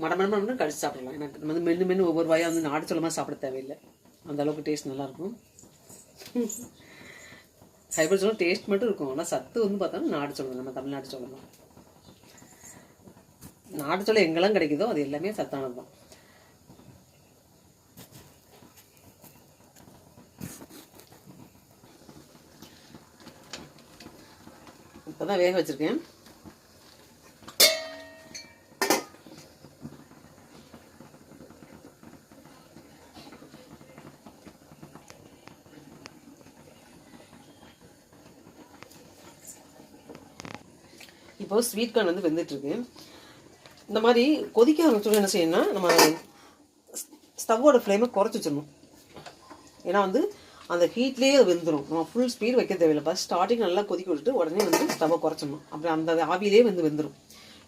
மடமடமடன்னு கடிச்சு சாப்பிடலாம். எனக்கு வந்து மென்று மென்று ஒவ்வொரு வாயாக வந்து நாடு சோளமாக சாப்பிட தேவையில்லை. அந்த அளவுக்கு டேஸ்ட் நல்லாயிருக்கும். ஹைபிரிட் சோளம் டேஸ்ட் மட்டும் இருக்கும், ஆனால் சத்து வந்து பார்த்தோம்னா நாடு சோளம், நம்ம தமிழ்நாடு சோளம் தான். நாடு சோளம் எங்கெல்லாம் கிடைக்குதோ அது எல்லாமே சத்தானது தான். இப்போ தான் வேக வச்சுருக்கேன். இப்போது ஸ்வீட் கார்ன் வந்து வெந்துட்டுருக்கு. இந்த மாதிரி கொதிக்க ஆரம்பிச்சோம் என்ன செய்யணும்னா, நம்ம ஸ்டவ்வோட ஃப்ளேமை குறைச்சி வச்சிடணும். ஏன்னா வந்து அந்த ஹீட்லேயே அது வெந்துடும். நம்ம ஃபுல் ஸ்பீட் வைக்க தேவையில்லை. ஃபஸ்ட் ஸ்டார்டிங் நல்லா கொதிக்க விட்டுட்டு உடனே வந்து ஸ்டவ்வை குறைச்சிடணும். அப்படி அந்த ஆவிலே வந்து வெந்துடும்.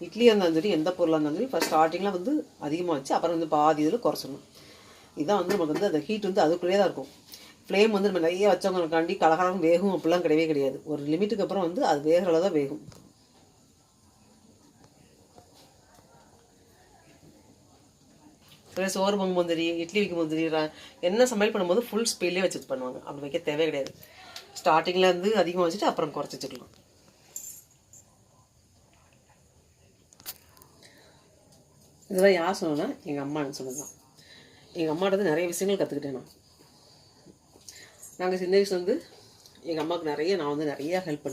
இட்லியாக இருந்தாலும் சரி, எந்த பொருளாக இருந்தாலும் சரி, ஃபஸ்ட் ஸ்டார்டிங்கில் வந்து அதிகமாக வச்சு அப்புறம் வந்து பாதி இதில் குறைச்சிடணும். இதுதான் வந்து நமக்கு வந்து அந்த ஹீட் வந்து அதுக்குள்ளேயே தான் இருக்கும். ஃப்ளேம் வந்து நம்ம நிறைய வச்சவங்களுக்காண்டி கலகலம் வேகும் அப்படிலாம் கிடையவே கிடையாது. ஒரு லிமிட்டுக்கு அப்புறம் வந்து அது வேகிற அளவு தான் வேகும். சோறு பொங்கும்போது சரி, இட்லி வைக்கும்போது சரி, என்ன சமையல் பண்ணும்போது ஃபுல் ஸ்பீட்லேயே வச்சுட்டு பண்ணுவாங்க. அப்படி வைக்க தேவை கிடையாது. ஸ்டார்டிங்கில் இருந்து அதிகமாக வச்சுட்டு அப்புறம் குறைச்சி வச்சுக்கலாம். இதெல்லாம் யார் சொன்னா? எங்கள் அம்மான்னு சொன்னதுதான். எங்கள் அம்மாட்ட நிறைய விஷயங்கள் கற்றுக்கிட்டேன் நான். நாங்கள் சின்ன வயசுல வந்து எங்கள் அம்மாவுக்கு நான் வந்து நிறைய ஹெல்ப் பண்ணுவேன்.